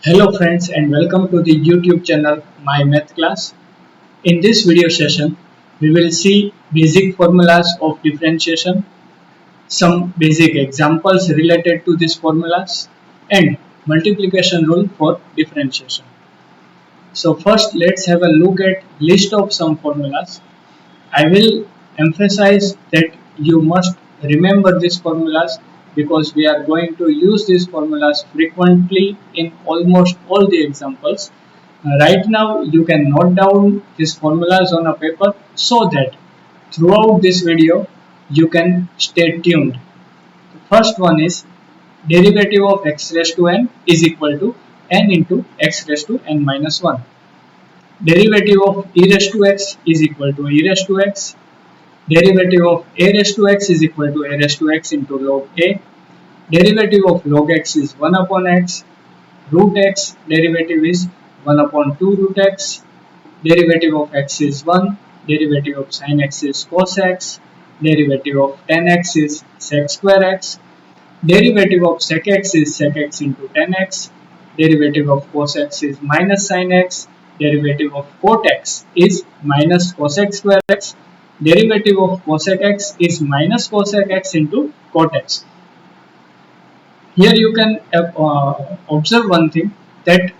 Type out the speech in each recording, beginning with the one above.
Hello friends and welcome to the YouTube channel My Math Class. In this video session, we will see basic formulas of differentiation, some basic examples related to these formulas, and multiplication rule for differentiation. So first let's have a look at list of some formulas. I will emphasize that you must remember these formulas because we are going to use these formulas frequently in almost all the examples. Right now you can note down these formulas on a paper so that throughout this video you can stay tuned. The first one is derivative of x raised to n is equal to n into x raised to n minus 1. Derivative of e raised to x is equal to e raised to x. Derivative of a raised to x is equal to a raised to x into log a. Derivative of log x is 1 upon x. Root x derivative is 1 upon 2 root x. Derivative of x is 1. Derivative of sin x is cos x. Derivative of tan x is sec square x. Derivative of sec x is sec x into tan x. Derivative of cos x is minus sin x. Derivative of cot x is minus cosec square x. Derivative of cosec x is minus cosec x into cot x. Here you can observe one thing, that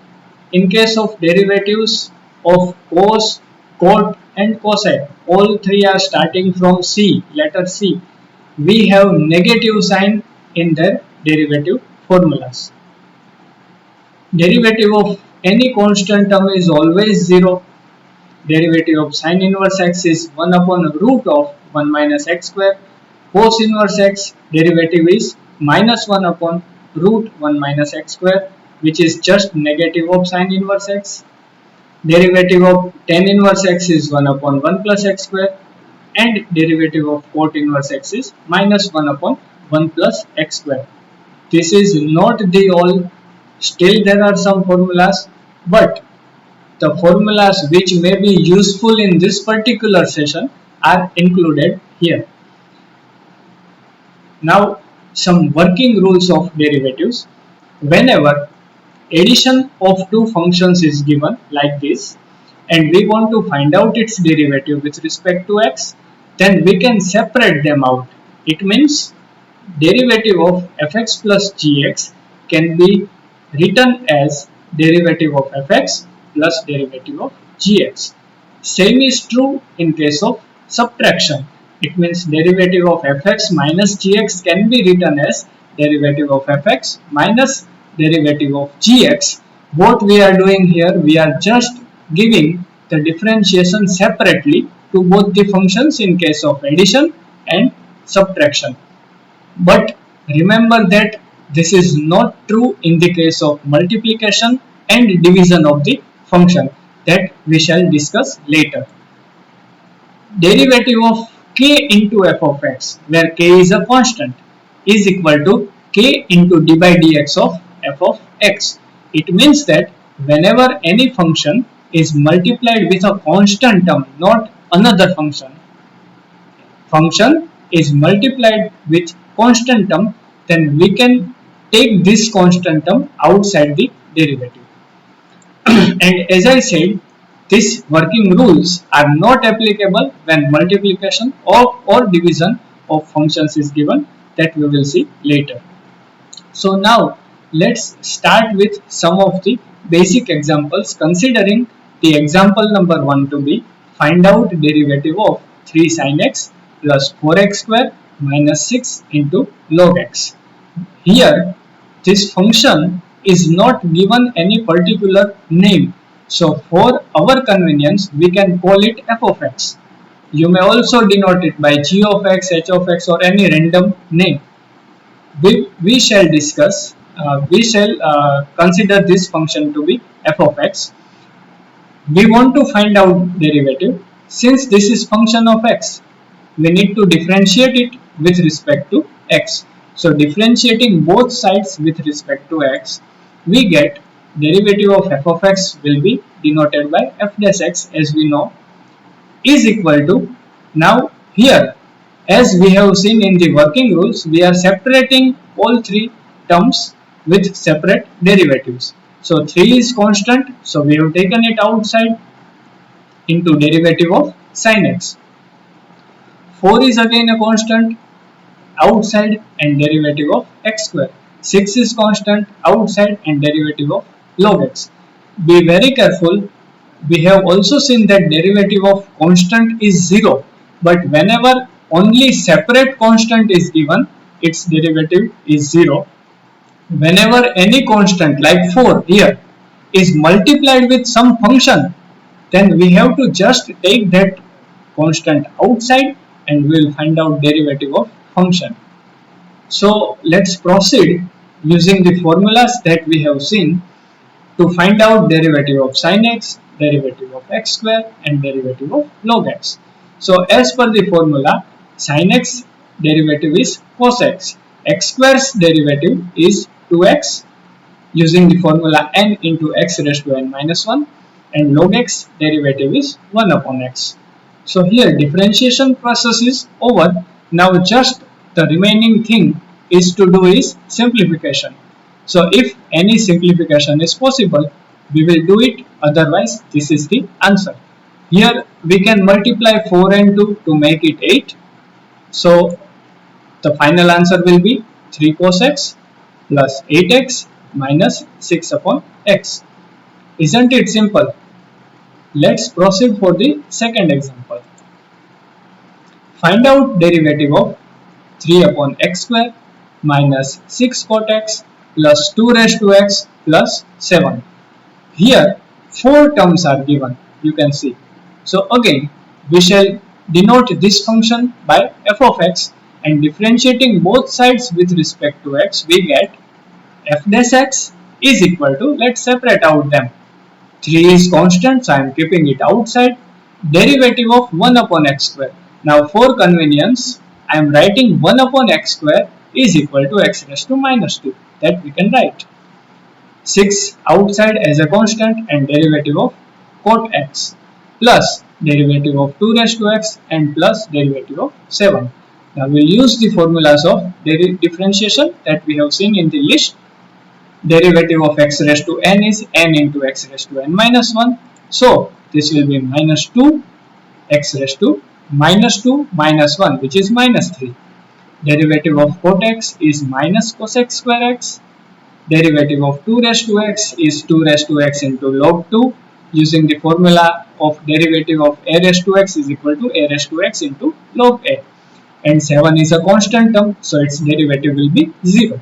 in case of derivatives of cos, cot and cosec, all three are starting from C, letter C. We have negative sign in their derivative formulas. Derivative of any constant term is always 0. Derivative of sin inverse x is 1 upon root of 1 minus x square. Cos inverse x derivative is minus 1 upon root 1 minus x square, which is just negative of sin inverse x. Derivative of tan inverse x is 1 upon 1 plus x square, and derivative of cot inverse x is minus 1 upon 1 plus x square. This is not the all. Still there are some formulas, but the formulas which may be useful in this particular session are included here. Now some working rules of derivatives. Whenever addition of two functions is given like this and we want to find out its derivative with respect to x, then we can separate them out. It means derivative of fx plus gx can be written as derivative of fx plus derivative of gx. Same is true in case of subtraction. It means derivative of fx minus gx can be written as derivative of fx minus derivative of gx. What we are doing here, we are just giving the differentiation separately to both the functions in case of addition and subtraction. But remember that this is not true in the case of multiplication and division of the function, that we shall discuss later. Derivative of k into f of x, where k is a constant, is equal to k into d by dx of f of x. It means that whenever any function is multiplied with a constant term, not another function is multiplied with constant term, then we can take this constant term outside the derivative. And as I said, these working rules are not applicable when multiplication or division of functions is given, that we will see later. So now let's start with some of the basic examples, considering the example number 1 to be find out derivative of 3 sin x plus 4x square minus 6 into log x. Here this function is not given any particular name, so for our convenience we can call it f of x. You may also denote it by g of x, h of x, or any random name. We shall discuss, we shall consider this function to be f of x. We want to find out derivative. Since this is function of x, we need to differentiate it with respect to x. So differentiating both sides with respect to x, we get derivative of f of x will be denoted by f dash x, as we know, is equal to, now here as we have seen in the working rules, we are separating all three terms with separate derivatives. So 3 is constant, so we have taken it outside into derivative of sin x. 4 is again a constant outside and derivative of x square. 6 is constant outside and derivative of log x. Be very careful. We have also seen that derivative of constant is 0, but whenever only separate constant is given, its derivative is 0. Whenever any constant like 4 here is multiplied with some function, then we have to just take that constant outside and we will find out derivative of function. So let's proceed using the formulas that we have seen to find out derivative of sin x, derivative of x square and derivative of log x. So as per the formula, sin x derivative is cos x square's derivative is 2x using the formula n into x raised to n minus 1, and log x derivative is 1 upon x. So here differentiation process is over. Now just the remaining thing is to do is simplification. So if any simplification is possible, we will do it, otherwise this is the answer. Here we can multiply 4 and 2 to make it 8. So the final answer will be 3 cos x plus 8x minus 6 upon x. Isn't it simple? Let's proceed for the second example. Find out derivative of 3 upon x square minus 6 cot x plus 2 raised to x plus 7. Here 4 terms are given, you can see. So again we shall denote this function by f of x, and differentiating both sides with respect to x, we get f dash x is equal to, let's separate out them. 3 is constant, so I am keeping it outside. Derivative of 1 upon x square. Now for convenience, I am writing 1 upon x square is equal to x raised to minus 2. That we can write. 6 outside as a constant and derivative of cot x plus derivative of 2 raised to x and plus derivative of 7. Now we will use the formulas of differentiation that we have seen in the list. Derivative of x raised to n is n into x raised to n minus 1. So this will be minus 2 x raised to minus 2 minus 1, which is minus 3. Derivative of cot x is minus cos x square x. Derivative of 2 raised to x is 2 raised to x into log 2, using the formula of derivative of a raised to x is equal to a raised to x into log a. And 7 is a constant term, so its derivative will be 0.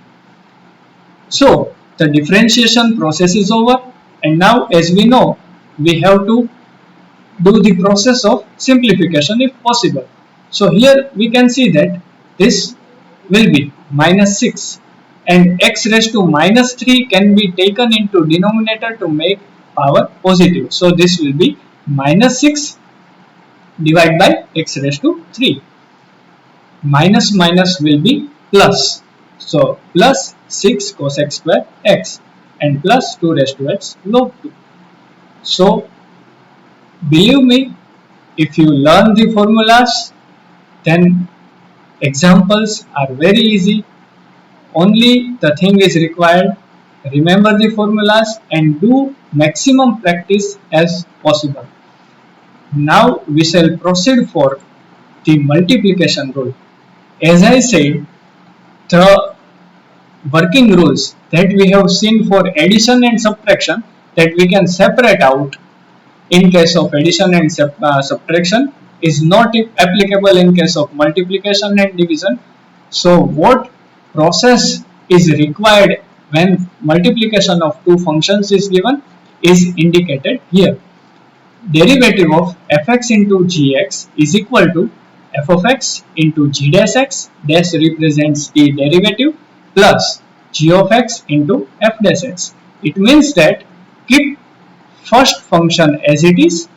So the differentiation process is over, and now as we know, we have to do the process of simplification if possible. So here we can see that this will be minus 6, and x raised to minus 3 can be taken into denominator to make power positive. So this will be minus 6 divided by x raised to 3. Minus minus will be plus. So plus 6 cos x square x and plus 2 raised to x log 2. So believe me, if you learn the formulas, then examples are very easy. Only the thing is required, remember the formulas and do maximum practice as possible. Now we shall proceed for the multiplication rule. As I said, the working rules that we have seen for addition and subtraction, that we can separate out in case of addition and subtraction, is not applicable in case of multiplication and division. So what process is required when multiplication of two functions is given is indicated here. Derivative of fx into gx is equal to f of x into g dash x, dash represents the derivative, plus g of x into f dash x. It means that keep first function as it is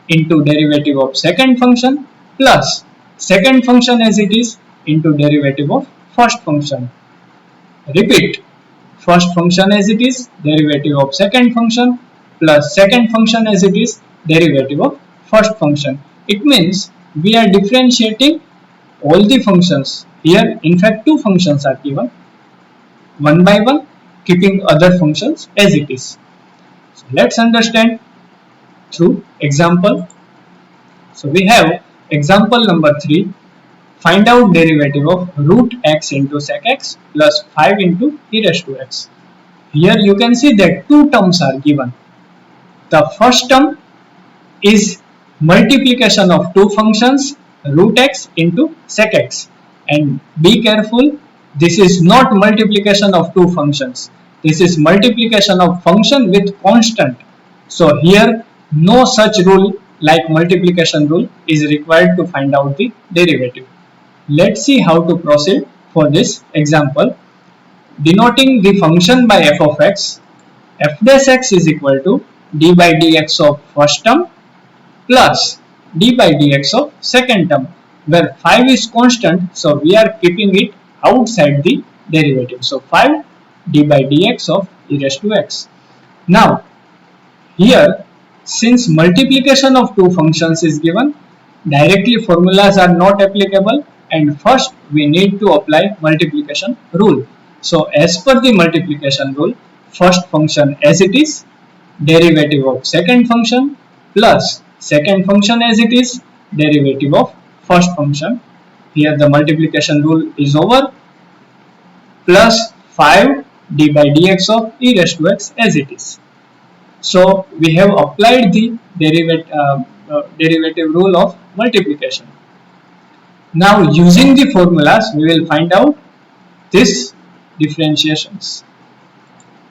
into derivative of second function plus second function as it is into derivative of first function. Repeat, first function as it is, derivative of second function plus second function as it is, derivative of first function. It means we are differentiating all the functions. Here in fact two functions are given one by one, keeping other functions as it is. So let's understand through example. So we have example number 3. Find out derivative of root x into sec x plus 5 into e raised to x. Here you can see that two terms are given. The first term is multiplication of two functions root x into sec x, and be careful, this is not multiplication of two functions, this is multiplication of function with constant. So here no such rule like multiplication rule is required to find out the derivative. Let's see how to proceed for this example. Denoting the function by f of x, f dash x is equal to d by dx of first term plus d by dx of second term, where 5 is constant, so we are keeping it outside the derivative. So 5 d by dx of e raised to x. Now here, since multiplication of two functions is given, directly formulas are not applicable, and first we need to apply multiplication rule. So as per the multiplication rule, first function as it is, derivative of second function plus second function as it is, derivative of first function. Here the multiplication rule is over, plus 5 d by dx of e raised to x as it is. So we have applied the derivative rule of multiplication. Now using the formulas we will find out this differentiations.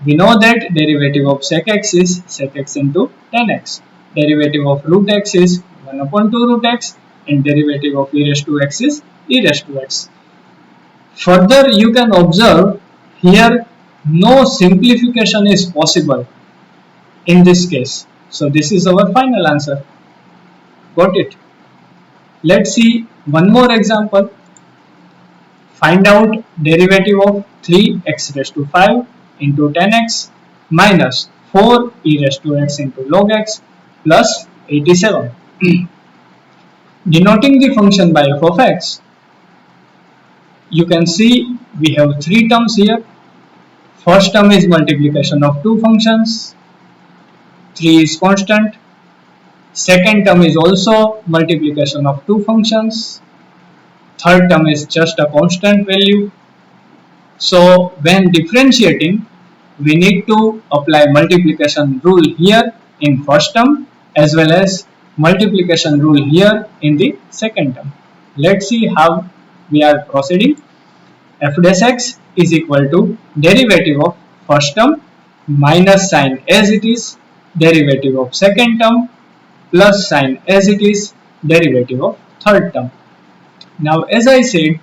We know that derivative of sec x is sec x into tan x. Derivative of root x is 1 upon 2 root x, and derivative of e raised to x is e raised to x. Further you can observe here no simplification is possible in this case. So this is our final answer. Got it? Let's see one more example. Find out derivative of 3x raised to 5 into tan x minus 4 e raised to x into log x plus 87. Denoting the function by f of x, you can see we have three terms here. First term is multiplication of two functions, 3 is constant. Second term is also multiplication of two functions. Third term is just a constant value. So when differentiating, we need to apply multiplication rule here in first term as well as multiplication rule here in the second term. Let's see how we are proceeding. F dash x is equal to derivative of first term minus sign as it is, derivative of second term plus sign as it is, derivative of third term. Now as I said,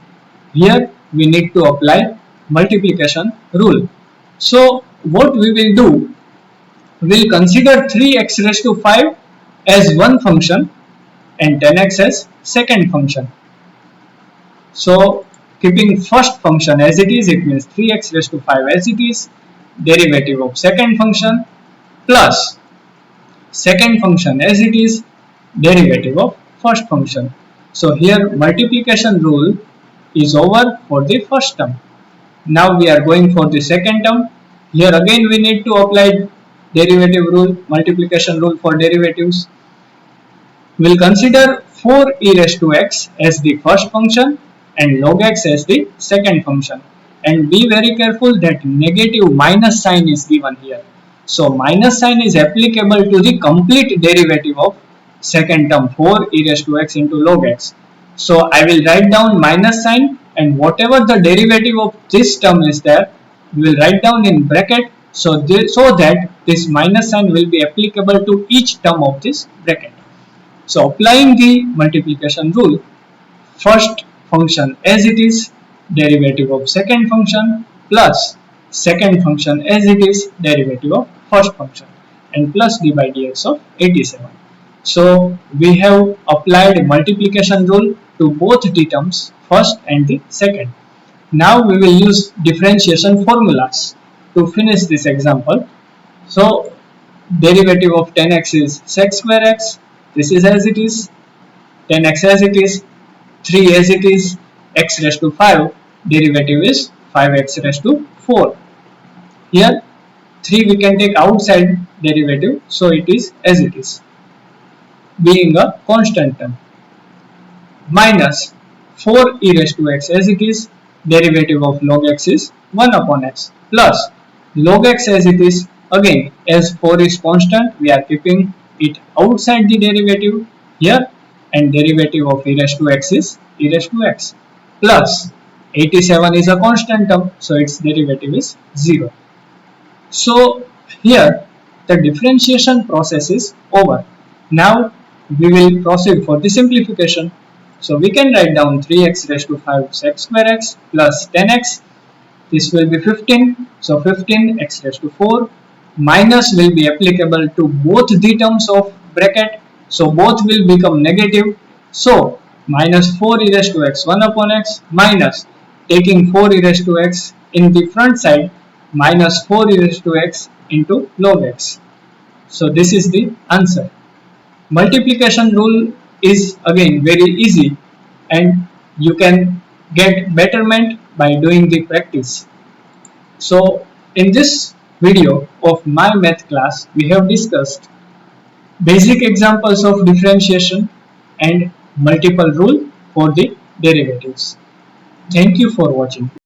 here we need to apply multiplication rule. So what we will do, we will consider 3x raised to 5 as one function and 10x as second function. So keeping first function as it is, it means 3x raised to 5 as it is, derivative of second function plus second function as it is, derivative of first function. So here multiplication rule is over for the first term. Now we are going for the second term. Here again we need to apply derivative rule, multiplication rule for derivatives. We will consider 4 e raised to x as the first function and log x as the second function. And be very careful that negative minus sign is given here. So minus sign is applicable to the complete derivative of second term 4 e raised to x into log x. So I will write down minus sign, and whatever the derivative of this term is there, we will write down in bracket so that this minus sign will be applicable to each term of this bracket. So applying the multiplication rule, first function as it is, derivative of second function plus second function as it is, derivative of first function, and plus d by dx of 87. So we have applied multiplication rule to both the terms, first and the second. Now we will use differentiation formulas to finish this example. So derivative of 10x is sec square x, this is as it is, 10x as it is, 3 as it is, x raised to 5, derivative is 5x raised to 4. Here 3 we can take outside derivative, so it is as it is, being a constant term, minus 4 e raised to x as it is, derivative of log x is 1 upon x, plus log x as it is, again as 4 is constant we are keeping it outside the derivative here, and derivative of e raised to x is e raised to x, plus 87 is a constant term, so its derivative is 0. So here the differentiation process is over. Now we will proceed for the simplification. So we can write down 3x raised to 5 sec square x plus 10x. This will be 15. So 15 x raised to 4. Minus will be applicable to both the terms of bracket. So both will become negative. So minus 4 e raised to x 1 upon x minus taking 4 e raised to x in the front side minus 4 e raised to x into log x. So this is the answer. Multiplication rule is again very easy, and you can get betterment by doing the practice. So in this video of my math class, we have discussed basic examples of differentiation and multiple rule for the derivatives. Thank you for watching.